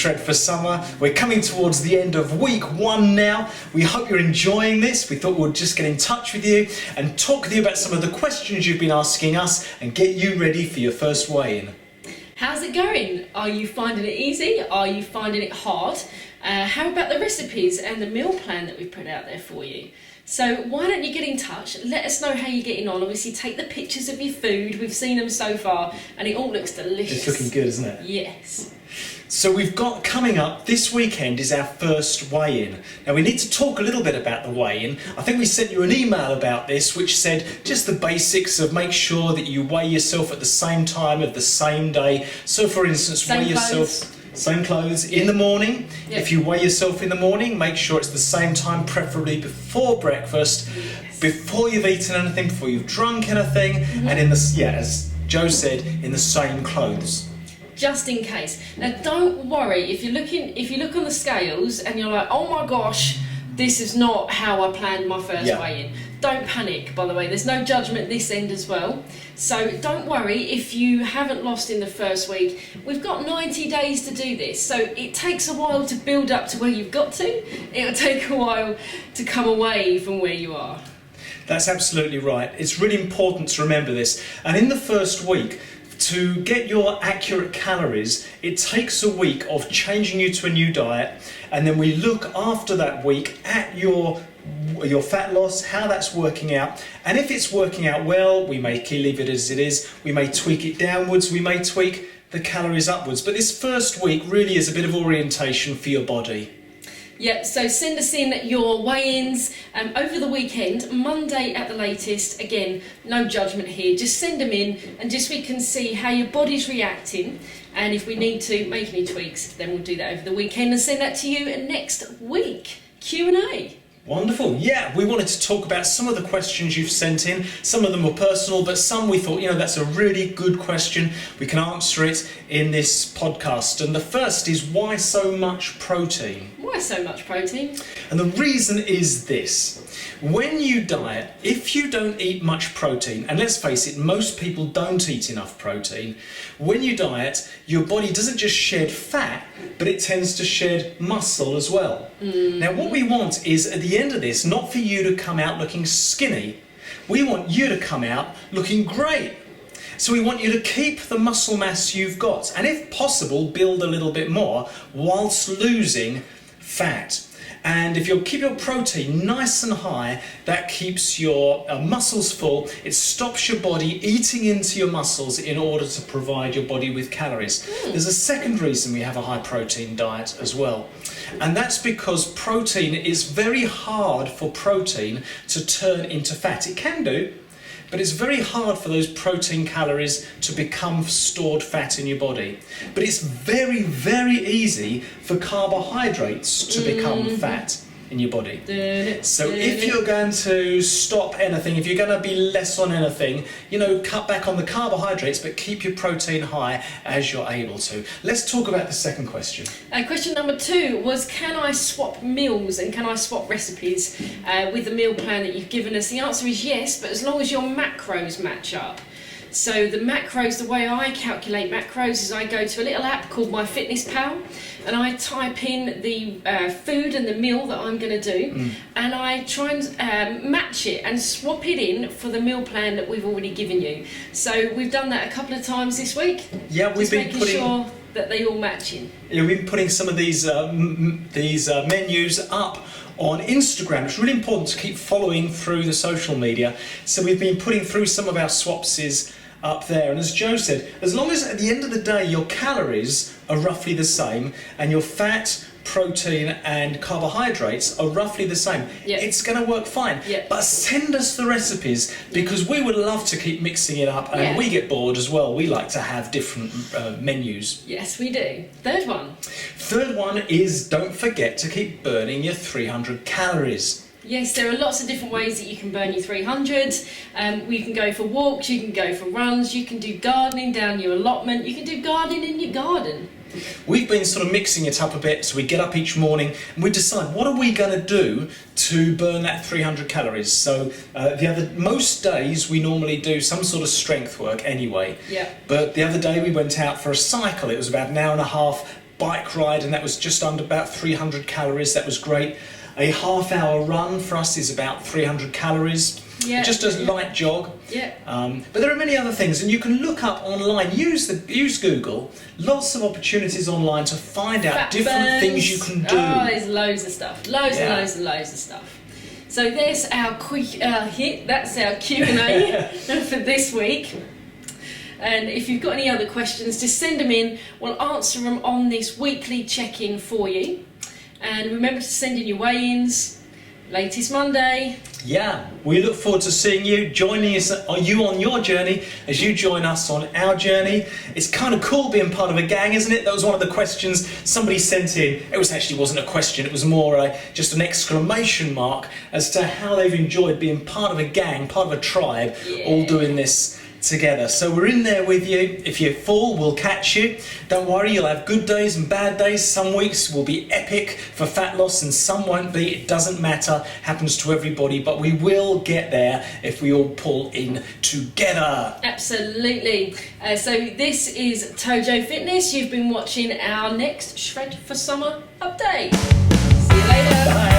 retread for summer. We're coming towards the end of week 1 now. We hope you're enjoying this. We thought we'd just get in touch with you and talk with you about some of the questions you've been asking us and get you ready for your first weigh-in. How's it going? Are you finding it easy? Are you finding it hard? How about the recipes and the meal plan that we've put out there for you? So why don't you get in touch, let us know how you're getting on. Obviously take the pictures of your food, we've seen them so far and it all looks delicious. It's looking good, isn't it? Yes. So we've got coming up this weekend is our first weigh-in. Now we need to talk a little bit about the weigh-in. I think we sent you an email about this which said just the basics of make sure that you weigh yourself at the same time of the same day. So for instance, weigh yourself... Same clothes in the morning. Yep. If you weigh yourself in the morning, make sure it's the same time, preferably before breakfast, before you've eaten anything, before you've drunk anything, and in the as Joe said, in the same clothes. Just in case. Now don't worry if you look on the scales and you're like, oh my gosh, this is not how I planned my first weigh-in. Don't panic, by the way. There's no judgment this end as well. So don't worry if you haven't lost in the first week. We've got 90 days to do this. So it takes a while to build up to where you've got to. It'll take a while to come away from where you are. That's absolutely right. It's really important to remember this. And in the first week, to get your accurate calories, it takes a week of changing you to a new diet. And then we look after that week at your fat loss, how that's working out, and if it's working out well, we may leave it as it is, we may tweak it downwards, we may tweak the calories upwards, but this first week really is a bit of orientation for your body. Yeah, so send us in your weigh-ins over the weekend, Monday at the latest. Again, no judgment here, just send them in and just we can see how your body's reacting, and if we need to make any tweaks, then we'll do that over the weekend and send that to you next week. Q&A. Wonderful. Yeah, we wanted to talk about some of the questions you've sent in. Some of them were personal, but some we thought, that's a really good question. We can answer it in this podcast. And the first is, why so much protein? Why so much protein? And the reason is this. When you diet, if you don't eat much protein, and let's face it, most people don't eat enough protein, when you diet, your body doesn't just shed fat, but it tends to shed muscle as well. Now what we want is, at the end of this, not for you to come out looking skinny. We want you to come out looking great. So we want you to keep the muscle mass you've got, and if possible, build a little bit more whilst losing fat. And if you keep your protein nice and high, that keeps your muscles full. It stops your body eating into your muscles in order to provide your body with calories. There's a second reason we have a high protein diet as well. And that's because protein is very hard for protein to turn into fat. It can do, but it's very hard for those protein calories to become stored fat in your body. But it's very, very easy for carbohydrates to become fat in your body. So if you're going to stop anything, if you're going to be less on anything, cut back on the carbohydrates, but keep your protein high as you're able to. Let's talk about the second question. Question number 2 was, can I swap meals and can I swap recipes with the meal plan that you've given us? The answer is yes, but as long as your macros match up. So the macros, the way I calculate macros is I go to a little app called MyFitnessPal and I type in the food and the meal that I'm going to do and I try and match it and swap it in for the meal plan that we've already given you. So we've done that a couple of times this week. Yeah, we've been making sure that they all match in. Yeah, we've been putting some of these menus up on Instagram. It's really important to keep following through the social media. So we've been putting through some of our swapses up there, and as Joe said, as long as at the end of the day your calories are roughly the same and your fat, protein and carbohydrates are roughly the same, it's going to work fine. But send us the recipes, because we would love to keep mixing it up, and we get bored as well. We like to have different menus. Yes, we do. Third one is, don't forget to keep burning your 300 calories. Yes, there are lots of different ways that you can burn your 300. You can go for walks, you can go for runs, you can do gardening down your allotment, you can do gardening in your garden. We've been sort of mixing it up a bit, so we get up each morning and we decide what are we going to do to burn that 300 calories. So most days we normally do some sort of strength work anyway. Yeah. But the other day we went out for a cycle. It was about an hour and a half bike ride, and that was just under about 300 calories. That was great. A half-hour run for us is about 300 calories. Yeah, just a light jog. Yeah. But there are many other things, and you can look up online. Use Google. Lots of opportunities online to find out Fat different burns. things you can do. Oh, there's loads of stuff. Loads and loads and loads of stuff. So there's our quick hit. That's our Q&A for this week. And if you've got any other questions, just send them in. We'll answer them on this weekly check-in for you. And remember to send in your weigh-ins. Latest Monday. Yeah, we look forward to seeing you, joining us, you on your journey as you join us on our journey. It's kind of cool being part of a gang, isn't it? That was one of the questions somebody sent in. It actually wasn't a question, it was more just an exclamation mark as to how they've enjoyed being part of a gang, part of a tribe, all doing this together. So we're in there with you. If you fall, we'll catch you. Don't worry, you'll have good days and bad days. Some weeks will be epic for fat loss and some won't be. It doesn't matter, happens to everybody, but we will get there if we all pull in together. Absolutely. So this is Tojo Fitness. You've been watching our next Shred for Summer update. See you later. Bye.